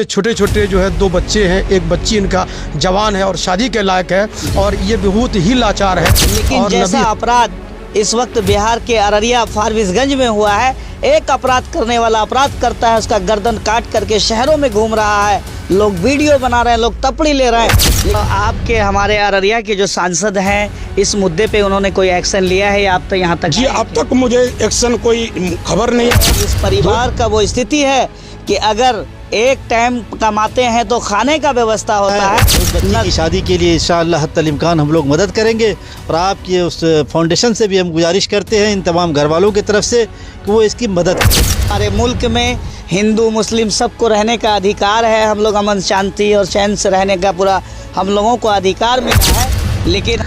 छोटे छोटे जो है 2 बच्चे हैं, एक बच्ची इनका जवान है और शादी के लायक है और ये बहुत ही लाचार है। लेकिन जैसा अपराध इस वक्त बिहार के अररिया फारबिसगंज में हुआ है, एक अपराध करने वाला अपराध करता है, उसका गर्दन काट करके शहरों में घूम रहा है, लोग वीडियो बना रहे हैं, लोग तपड़ी ले रहे हैं। तो आपके हमारे अररिया के जो सांसद हैं, इस मुद्दे पे उन्होंने कोई एक्शन लिया है? आप तो यहाँ तक जी अब तक मुझे एक्शन कोई खबर नहीं है। इस परिवार का वो स्थिति है कि अगर एक टाइम कमाते हैं तो खाने का व्यवस्था होता है। उस बच्ची की शादी के लिए इंशाअल्लाह हत्तल इम्कान हम लोग मदद करेंगे और आपकी उस फाउंडेशन से भी हम गुजारिश करते हैं इन तमाम घर वालों की तरफ से कि वो इसकी मदद करें। हमारे मुल्क में हिंदू मुस्लिम सबको रहने का अधिकार है, हम लोग अमन शांति और चैन से रहने का पूरा हम लोगों को अधिकार मिला है। लेकिन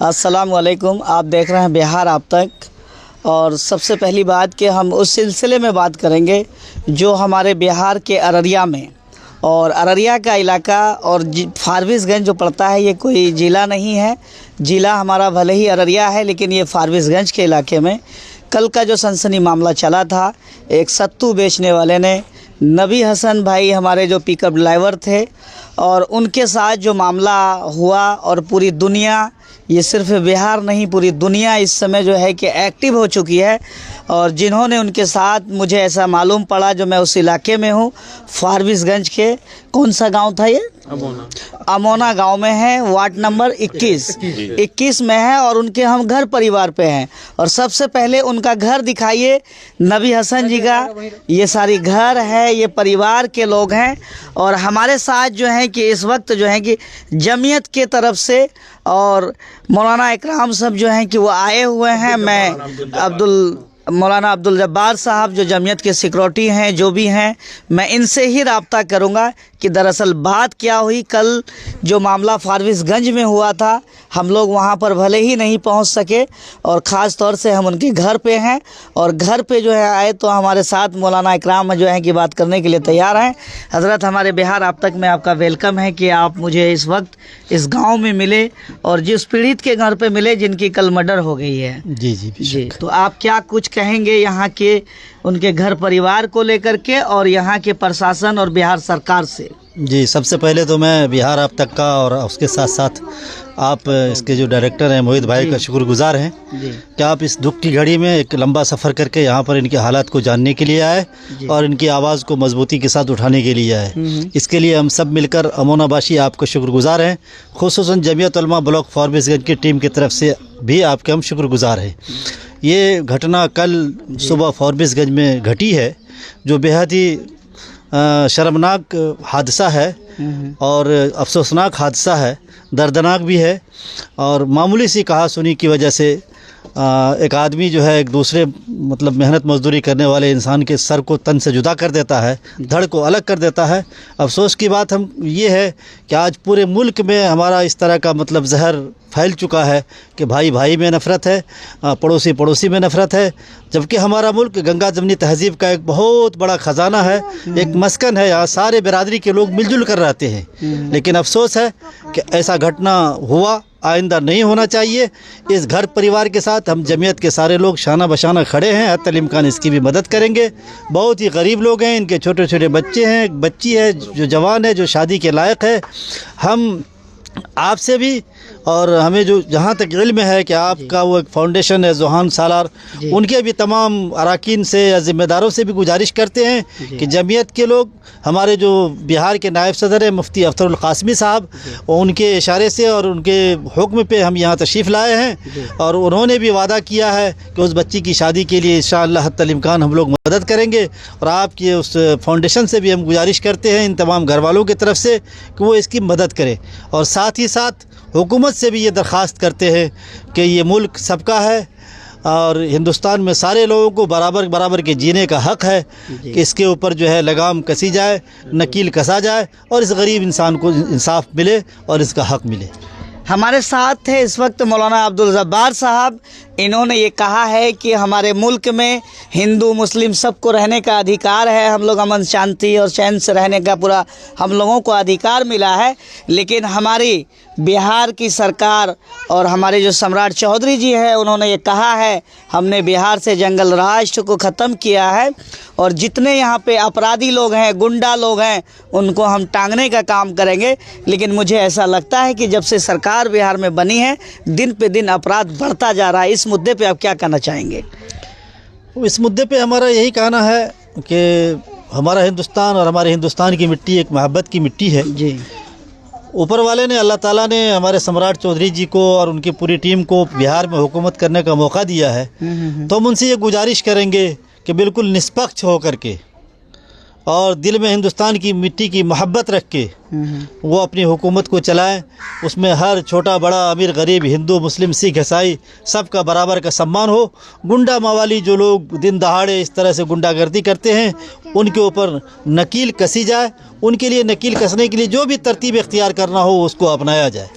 अस्सलाम वालेकुम, आप देख रहे हैं बिहार आप तक। और सबसे पहली बात कि हम उस सिलसिले में बात करेंगे जो हमारे बिहार के अररिया में, और अररिया का इलाका और फारबिसगंज जो पड़ता है ये कोई ज़िला नहीं है। ज़िला हमारा भले ही अररिया है लेकिन ये फारबिसगंज के इलाके में कल का जो सनसनी मामला चला था, एक सत्तू बेचने वाले ने नबी हसन भाई हमारे जो पिकअप ड्राइवर थे और उनके साथ जो मामला हुआ, और पूरी दुनिया, ये सिर्फ बिहार नहीं पूरी दुनिया इस समय जो है कि एक्टिव हो चुकी है। और जिन्होंने उनके साथ, मुझे ऐसा मालूम पड़ा जो मैं उस इलाके में हूँ, फारबिसगंज के कौन सा गांव था ये? अमोना गांव में है, वार्ड नंबर 21 में है, और उनके हम घर परिवार पे हैं। और सबसे पहले उनका घर दिखाइए, नबी हसन जी का ये सारी घर है, ये परिवार के लोग हैं। और हमारे साथ जो है कि इस वक्त जो है कि जमीयत के तरफ से और मौलाना इकराम साहब जो हैं कि वो आए हुए हैं। मैं मौलाना अब्दुल जब्बार साहब जो जमीयत के सिक्योरिटी हैं, जो भी हैं, मैं इनसे ही राब्ता करूंगा कि दरअसल बात क्या हुई। कल जो मामला फारबिसगंज में हुआ था, हम लोग वहां पर भले ही नहीं पहुंच सके और ख़ास तौर से हम उनके घर पे हैं, और घर पे जो है आए तो हमारे साथ मौलाना इकराम जो हैं कि बात करने के लिए तैयार हैं। हज़रत, हमारे बिहार आप तक में आपका वेलकम है कि आप मुझे इस वक्त इस गाँव में मिले और जिस पीड़ित के घर पर मिले जिनकी कल मर्डर हो गई है। जी, तो आप क्या कुछ कहेंगे यहाँ के उनके घर परिवार को लेकर के और यहाँ के प्रशासन और बिहार सरकार से? जी, सबसे पहले तो मैं बिहार आप तक का और उसके साथ साथ आप इसके जो डायरेक्टर हैं मोहित भाई का शुक्रगुजार हैं कि आप इस दुख की घड़ी में एक लंबा सफ़र करके यहाँ पर इनके हालात को जानने के लिए आए और इनकी आवाज़ को मजबूती के साथ उठाने के लिए आए। इसके लिए हम सब मिलकर अमोनाबाशी आपको शुक्रगुजार हैं। खुसूसन जमीयत उलमा ब्लॉक फारबिसगंज की टीम की तरफ से भी आपके हम शुक्रगुजार हैं। ये घटना कल सुबह फारबिसगंज में घटी है जो बेहद ही शर्मनाक हादसा है और अफसोसनाक हादसा है, दर्दनाक भी है। और मामूली सी कहासुनी की वजह से एक आदमी जो है एक दूसरे मतलब मेहनत मजदूरी करने वाले इंसान के सर को तन से जुदा कर देता है, धड़ को अलग कर देता है। अफसोस की बात हम ये है कि आज पूरे मुल्क में हमारा इस तरह का मतलब जहर फैल चुका है कि भाई भाई में नफ़रत है, पड़ोसी पड़ोसी में नफ़रत है, जबकि हमारा मुल्क गंगा जमनी तहज़ीब का एक बहुत बड़ा ख़जाना है, एक मस्कन है, यहाँ सारे बिरादरी के लोग मिलजुल कर रहते हैं। लेकिन अफसोस है कि ऐसा घटना हुआ, आइंदा नहीं होना चाहिए। इस घर परिवार के साथ हम जमीयत के सारे लोग शाना बशाना खड़े हैं, हत्तल इम्कान इसकी भी मदद करेंगे। बहुत ही गरीब लोग हैं, इनके छोटे छोटे बच्चे हैं, एक बच्ची है जो जवान है, जो शादी के लायक है। हम आपसे भी और हमें जो जहाँ तक इल्म है कि आपका वो एक फाउंडेशन है ज़ुहान सालार, उनके भी तमाम अरकान से या ज़िम्मेदारों से भी गुजारिश करते हैं कि जमीयत के लोग, हमारे जो बिहार के नायब सदर हैं मुफ्ती अख्तरुल कासमी साहब, उनके इशारे से और उनके हुक्म पे हम यहाँ तशरीफ़ लाए हैं। और उन्होंने भी वादा किया है कि उस बच्ची की शादी के लिए इंशाअल्लाह हत्तल इम्कान हम लोग मदद करेंगे। और आपकी उस फाउंडेशन से भी हम गुजारिश करते हैं इन तमाम घर वालों की तरफ से कि वो इसकी मदद करें। और साथ ही साथ हुकूमत से भी ये दरख्वास्त करते हैं कि ये मुल्क सबका है और हिंदुस्तान में सारे लोगों को बराबर बराबर के जीने का हक़ है कि इसके ऊपर जो है लगाम कसी जाए, नकील कसा जाए और इस गरीब इंसान को इंसाफ मिले और इसका हक़ मिले। हमारे साथ थे इस वक्त मौलाना अब्दुल जब्बार साहब, इन्होंने ये कहा है कि हमारे मुल्क में हिंदू मुस्लिम सबको रहने का अधिकार है, हम लोग अमन शांति और चैन से रहने का पूरा हम लोगों को अधिकार मिला है। लेकिन हमारी बिहार की सरकार और हमारे जो सम्राट चौधरी जी हैं उन्होंने ये कहा है हमने बिहार से जंगल राष्ट्र को ख़त्म किया है और जितने यहाँ पे अपराधी लोग हैं, गुंडा लोग हैं, उनको हम टांगने का काम करेंगे। लेकिन मुझे ऐसा लगता है कि जब से सरकार बिहार में बनी है दिन पे दिन अपराध बढ़ता जा रहा है। इस मुद्दे पे आप क्या कहना चाहेंगे? इस मुद्दे पे हमारा यही कहना है कि हमारा हिंदुस्तान और हमारे हिंदुस्तान की मिट्टी एक मोहब्बत की मिट्टी है जी। ऊपर वाले ने, अल्लाह ताला ने हमारे सम्राट चौधरी जी को और उनकी पूरी टीम को बिहार में हुकूमत करने का मौका दिया है। तो हम उनसे ये गुजारिश करेंगे कि बिल्कुल निष्पक्ष होकर के और दिल में हिंदुस्तान की मिट्टी की मोहब्बत रख के वो अपनी हुकूमत को चलाएं। उसमें हर छोटा बड़ा, अमीर गरीब, हिंदू मुस्लिम, सिख ईसाई सबका बराबर का सम्मान हो। गुंडा मावाली जो लोग दिन दहाड़े इस तरह से गुंडागर्दी करते हैं उनके ऊपर नकील कसी जाए। उनके लिए नकील कसने के लिए जो भी तरतीब इख्तियार करना हो उसको अपनाया जाए।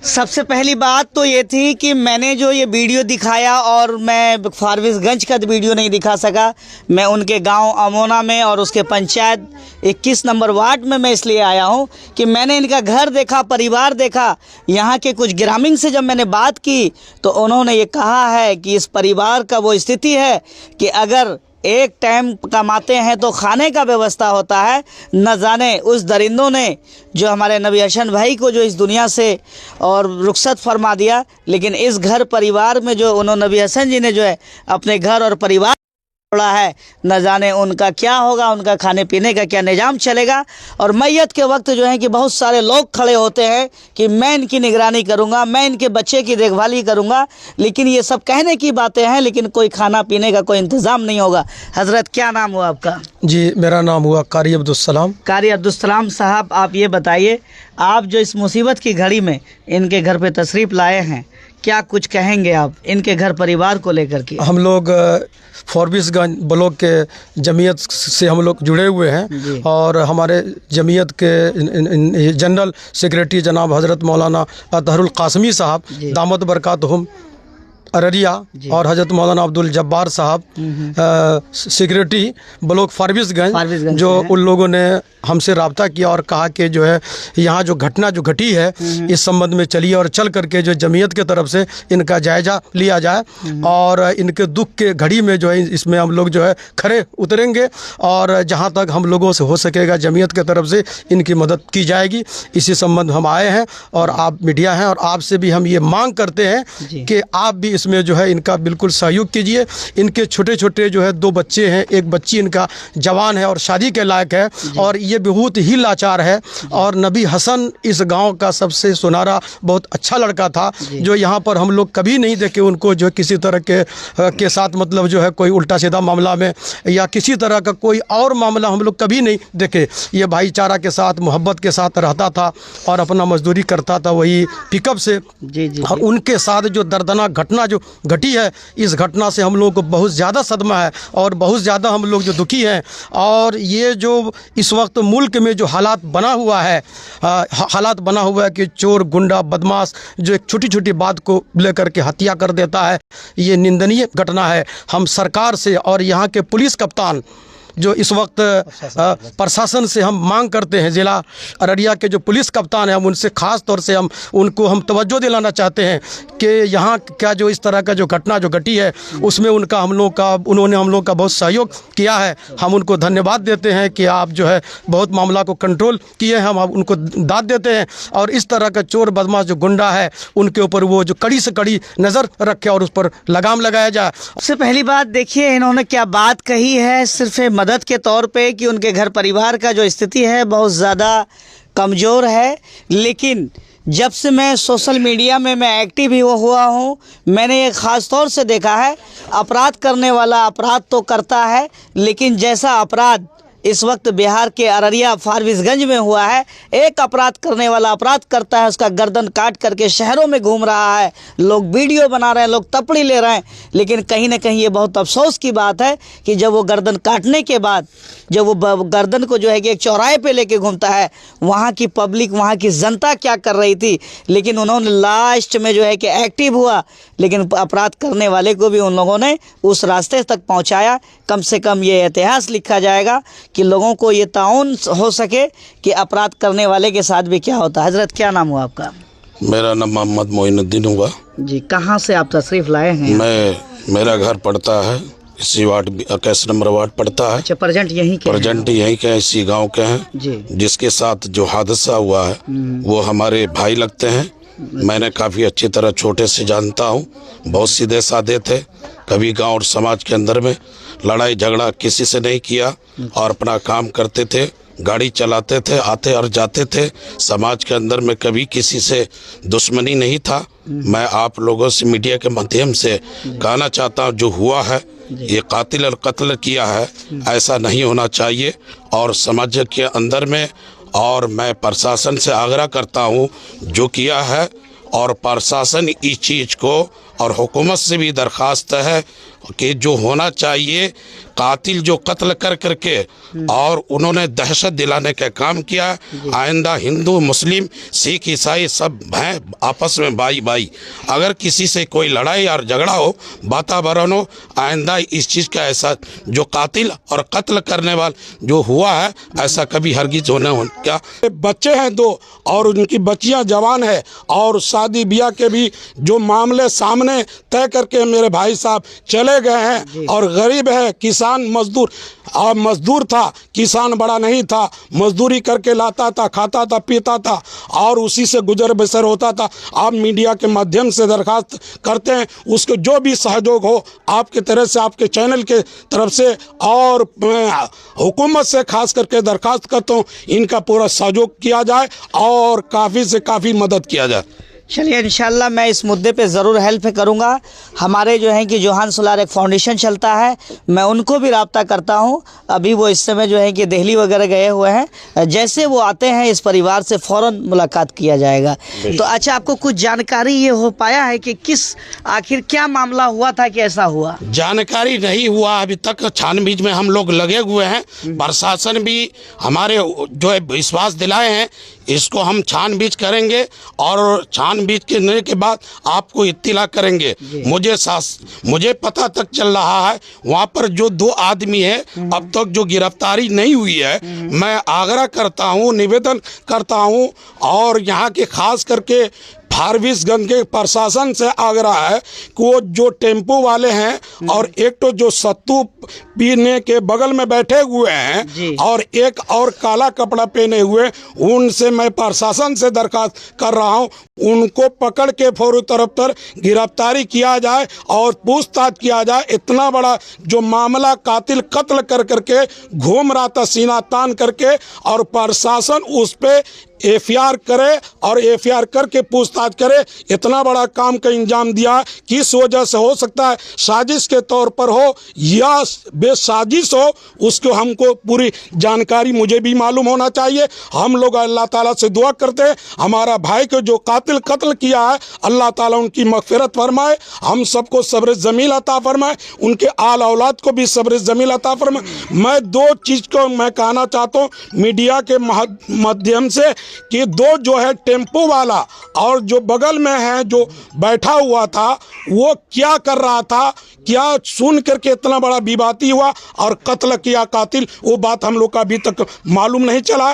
सबसे पहली बात तो ये थी कि मैंने जो ये वीडियो दिखाया और मैं फारबिसगंज का वीडियो नहीं दिखा सका, मैं उनके गांव अमोना में और उसके पंचायत 21 नंबर वार्ड में मैं इसलिए आया हूं कि मैंने इनका घर देखा, परिवार देखा। यहाँ के कुछ ग्रामीण से जब मैंने बात की तो उन्होंने ये कहा है कि इस परिवार का वो स्थिति है कि अगर एक टाइम कमाते हैं तो खाने का व्यवस्था होता है। न जाने उस दरिंदों ने जो हमारे नबी हसन भाई को जो इस दुनिया से और रुखसत फरमा दिया, लेकिन इस घर परिवार में जो उन्होंने नबी हसन जी ने जो है अपने घर और परिवार छोड़ा है, न जाने उनका क्या होगा, उनका खाने पीने का क्या निज़ाम चलेगा। और मैयत के वक्त जो है कि बहुत सारे लोग खड़े होते हैं कि मैं इनकी निगरानी करूंगा, मैं इनके बच्चे की देखभाली करूंगा, लेकिन ये सब कहने की बातें हैं, लेकिन कोई खाना पीने का कोई इंतज़ाम नहीं होगा। हज़रत क्या नाम हुआ आपका? जी, मेरा नाम हुआ कारी अब्दुलसलाम। कारी अब्दुलसलाम साहब, आप ये बताइए, आप जो इस मुसीबत की घड़ी में इनके घर पे तशरीफ़ लाए हैं, क्या कुछ कहेंगे आप इनके घर परिवार को लेकर के? हम लोग फारबिसगंज ब्लॉक के जमीयत से हम लोग जुड़े हुए हैं और हमारे जमीयत के जनरल सेक्रेटरी जनाब हज़रत मौलाना अतहरुल कासमी साहब दामद बरकातहुम अररिया और हज़रत मौलाना अब्दुल जब्बार साहब सेक्रेटरी ब्लॉक फारबिसगंज जो उन लोगों ने हमसे रब्ता किया और कहा कि जो है यहाँ जो घटना जो घटी है इस संबंध में चलिए और चल करके जो जमीयत के तरफ से इनका जायज़ा लिया जाए और इनके दुख के घड़ी में जो है इसमें हम लोग जो है खड़े उतरेंगे और जहाँ तक हम लोगों से हो सकेगा जमीयत के तरफ से इनकी मदद की जाएगी। इसी संबंध हम आए हैं और आप मीडिया हैं और आपसे भी हम ये मांग करते हैं कि आप भी इसमें जो है इनका बिल्कुल सहयोग कीजिए। इनके छोटे छोटे जो है 2 बच्चे हैं, एक बच्ची इनका जवान है और शादी के लायक है और ये बहुत ही लाचार है। और नबी हसन इस गांव का सबसे सुनारा बहुत अच्छा लड़का था जो यहाँ पर हम लोग कभी नहीं देखे उनको जो किसी तरह के साथ मतलब जो है कोई उल्टा सीधा मामला में या किसी तरह का कोई और मामला हम लोग कभी नहीं देखे। ये भाईचारा के साथ मोहब्बत के साथ रहता था और अपना मजदूरी करता था वही पिकअप से। और उनके साथ जो दर्दनाक घटना जो घटी है इस घटना से हम लोगों को बहुत ज़्यादा सदमा है और बहुत ज़्यादा हम लोग जो दुखी हैं। और ये जो इस वक्त मुल्क में जो हालात बना हुआ है कि चोर गुंडा बदमाश जो एक छोटी छोटी बात को लेकर के हत्या कर देता है, ये निंदनीय घटना है। हम सरकार से और यहाँ के पुलिस कप्तान जो इस वक्त प्रशासन से हम मांग करते हैं, ज़िला अररिया के जो पुलिस कप्तान हैं हम उनसे ख़ास तौर से हम तवज्जो दिलाना चाहते हैं कि यहाँ क्या जो इस तरह का जो घटना जो घटी है उसमें उन्होंने हम लोग का बहुत सहयोग किया है। हम उनको धन्यवाद देते हैं कि आप जो है बहुत मामला को कंट्रोल किए हैं, हम उनको दाद देते हैं। और इस तरह का चोर बदमाश जो गुंडा है उनके ऊपर वो जो कड़ी से कड़ी नज़र रखे और उस पर लगाम लगाया जाए। सबसे पहली बात देखिए इन्होंने क्या बात कही है, सिर्फ मदद के तौर पे कि उनके घर परिवार का जो स्थिति है बहुत ज़्यादा कमज़ोर है। लेकिन जब से मैं सोशल मीडिया में मैं एक्टिव ही हुआ हूँ, मैंने ये ख़ास तौर से देखा है अपराध करने वाला अपराध तो करता है, लेकिन जैसा अपराध इस वक्त बिहार के अररिया फारबिसगंज में हुआ है, एक अपराध करने वाला अपराध करता है, उसका गर्दन काट करके शहरों में घूम रहा है, लोग वीडियो बना रहे हैं, लोग तपड़ी ले रहे हैं। लेकिन कहीं ना कहीं ये बहुत अफसोस की बात है कि जब वो गर्दन काटने के बाद जब वो गर्दन को जो है कि एक चौराहे पे लेके घूमता है, वहाँ की पब्लिक, वहाँ की जनता क्या कर रही थी। लेकिन उन्होंने लास्ट में जो है कि एक्टिव हुआ, लेकिन अपराध करने वाले को भी उन लोगों ने उस रास्ते तक पहुंचाया। कम से कम ये इतिहास लिखा जाएगा कि लोगों को ये ताउन हो सके कि अपराध करने वाले के साथ भी क्या होता है। हजरत, क्या नाम हुआ आपका? मेरा नाम मोहम्मद मोइनुद्दीन हुआ जी, कहाँ से आप तशरीफ़ लाए हैं? मेरा घर पड़ता है इसी वार्ड 21 नंबर वार्ड पड़ता है। अच्छा, प्रेजेंट यहीं के? प्रेजेंट यहीं के, इसी गांव के हैं जी। जिसके साथ जो हादसा हुआ है वो हमारे भाई लगते हैं। मैंने काफ़ी अच्छी तरह छोटे से जानता हूँ, बहुत सीधे साधे थे, कभी गांव और समाज के अंदर में लड़ाई झगड़ा किसी से नहीं किया और अपना काम करते थे, गाड़ी चलाते थे, आते और जाते थे। समाज के अंदर में कभी किसी से दुश्मनी नहीं था। मैं आप लोगों से मीडिया के माध्यम से कहना चाहता हूँ, जो हुआ है ये कातिल और कत्ल किया है, ऐसा नहीं होना चाहिए। और समाज के अंदर में और मैं प्रशासन से आग्रह करता हूँ जो किया है, और प्रशासन इस चीज़ को और हुकूमत से भी दरख्वास्त है कि जो होना चाहिए, कातिल जो कत्ल कर करके और उन्होंने दहशत दिलाने का काम किया, आइंदा हिंदू मुस्लिम सिख ईसाई सब हैं आपस में भाई भाई। अगर किसी से कोई लड़ाई और झगड़ा हो, वातावरण हो, आइंदा इस चीज़ का ऐसा जो कातिल और कत्ल करने वाला जो हुआ है, ऐसा कभी हरगिज होने हो। क्या बच्चे हैं 2 और उनकी बच्चियां जवान है और शादी ब्याह के भी जो मामले सामने तय करके मेरे भाई साहब चले गए हैं। और गरीब है, किसान मजदूर और मजदूर था, किसान बड़ा नहीं था, मजदूरी करके लाता था, खाता था, पीता था और उसी से गुजर बसर होता था। आप मीडिया के माध्यम से दरखास्त करते हैं, उसको जो भी सहयोग हो आपके तरफ से, आपके चैनल के तरफ से और हुकूमत से खास करके दरखास्त करता हूँ, इनका पूरा सहयोग किया जाए और काफ़ी से काफ़ी मदद किया जाए। चलिए, इंशाल्लाह मैं इस मुद्दे पे ज़रूर हेल्प करूँगा। हमारे जो है कि जोहान सोलार एक फाउंडेशन चलता है, मैं उनको भी रब्ता करता हूँ। अभी वो इस समय जो है कि दिल्ली वगैरह गए हुए हैं, जैसे वो आते हैं इस परिवार से फ़ौरन मुलाकात किया जाएगा। तो अच्छा, आपको कुछ जानकारी ये हो पाया है कि किस आखिर क्या मामला हुआ था कि ऐसा हुआ? जानकारी नहीं हुआ अभी तक, छानबीन में हम लोग लगे हुए हैं। प्रशासन भी हमारे जो है विश्वास दिलाए हैं, इसको हम छानबीन करेंगे और छानबीन करने के बाद आपको इत्तिला करेंगे। मुझे पता तक चल रहा है वहाँ पर जो 2 आदमी है अब तक जो गिरफ्तारी नहीं हुई है। मैं आग्रह करता हूँ, निवेदन करता हूँ और यहाँ के खास करके फारबिसगंज के प्रशासन से आग्रह है कि वो जो टेम्पो वाले हैं और एक तो जो सत्तू पीने के बगल में बैठे हुए हैं और एक और काला कपड़ा पहने हुए, उनसे मैं प्रशासन से दरखास्त कर रहा हूं, उनको पकड़ के फौरी तरफ पर गिरफ्तारी किया जाए और पूछताछ किया जाए। इतना बड़ा जो मामला कातिल कत्ल कर करके घूम रहा था सीना तान करके, और प्रशासन उस पर एफआईआर करे और एफआईआर करके पूछताछ करे। इतना बड़ा काम का इंजाम दिया, किस वजह से हो सकता है, साजिश के तौर पर हो या बेसाजिश हो, उसको हमको पूरी जानकारी मुझे भी मालूम होना चाहिए। हम लोग अल्लाह ताला से दुआ करते हैं, हमारा भाई को जो कातिल कत्ल किया है, अल्लाह ताला उनकी मग़फ़िरत फरमाए, हम सबको सब्र जमील अता फरमाए, उनके आल औलाद को भी सब्र जमील अता फरमाए। मैं 2 चीज़ को मैं कहना चाहता हूँ मीडिया के माध्यम से कि 2 जो है टेम्पो वाला और जो बगल में है जो बैठा हुआ था, वो क्या कर रहा था, क्या सुन करके इतना बड़ा विवादी हुआ और कत्ल किया कातिल, वो बात हम लोग का अभी तक मालूम नहीं चला।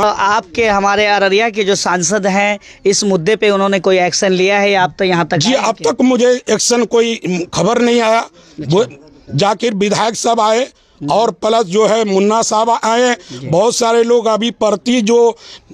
आपके हमारे अररिया के जो सांसद हैं, इस मुद्दे पे उन्होंने कोई एक्शन लिया है? आप तो यहाँ तक जी, अब तक मुझे एक्शन कोई खबर नहीं आया। वो जाकिर विधायक साहब आए और प्लस जो है मुन्ना साहब आए, बहुत सारे लोग अभी प्रति जो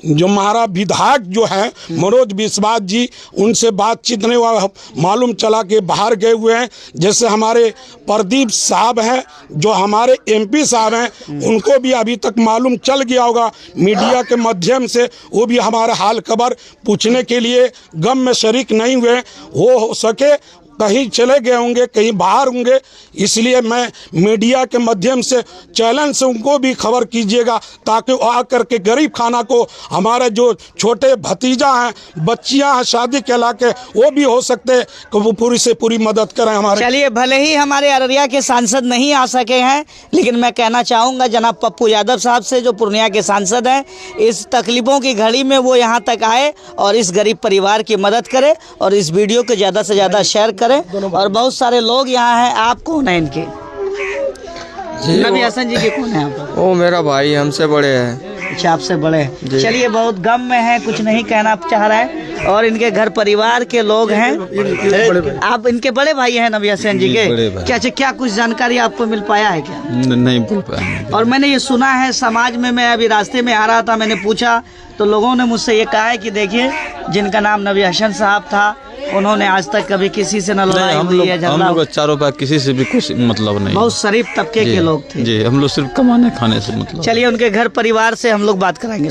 हमारा विधायक जो है मनोज विश्वास जी, उनसे बातचीत नहीं हुआ, मालूम चला कि बाहर गए हुए हैं। जैसे हमारे प्रदीप साहब हैं जो हमारे एमपी साहब हैं, उनको भी अभी तक मालूम चल गया होगा मीडिया के माध्यम से, वो भी हमारा हाल खबर पूछने के लिए गम में शरीक नहीं हुए। हो सके कहीं चले गए होंगे, कहीं बाहर होंगे, इसलिए मैं मीडिया के माध्यम से चैलेंज से उनको भी खबर कीजिएगा ताकि वो आकर के गरीब खाना को, हमारे जो छोटे भतीजा हैं, बच्चियां हैं शादी के लाके, वो भी हो सकते हैं कि वो पूरी से पूरी मदद करें हमारे। चलिए, भले ही हमारे अररिया के सांसद नहीं आ सके हैं, लेकिन मैं कहना चाहूँगा जनाब पप्पू यादव साहब से, जो पूर्णिया के सांसद हैं, इस तकलीफ़ों की घड़ी में वो यहाँ तक आए और इस गरीब परिवार की मदद करें और इस वीडियो को ज़्यादा से ज़्यादा शेयर करें। और बहुत सारे लोग यहाँ हैं। आप कौन है इनके? नबी हसन जी के कौन है आप? वो मेरा भाई हमसे बड़े हैं। अच्छा, आपसे बड़े हैं। चलिए, बहुत गम में है, कुछ नहीं कहना चाह रहा है। और इनके घर परिवार के लोग हैं। आप इनके बड़े भाई हैं नबी हसन जी के? क्या क्या कुछ जानकारी आपको मिल पाया है क्या? नहीं मिल पाया। और मैंने ये सुना है समाज में, मैं अभी रास्ते में आ रहा था, मैंने पूछा तो लोगों ने मुझसे ये कहा है कि देखिए, जिनका नाम नबी हसन साहब था, उन्होंने आज तक कभी किसी से न लड़ाई हुई है, हम लोग चारों पर किसी से भी कुछ मतलब नहीं। बहुत शरीफ तबके के लोग थे जी, हम लोग सिर्फ कमाने खाने से मतलब। चलिए, उनके घर परिवार से हम लोग बात कराएंगे।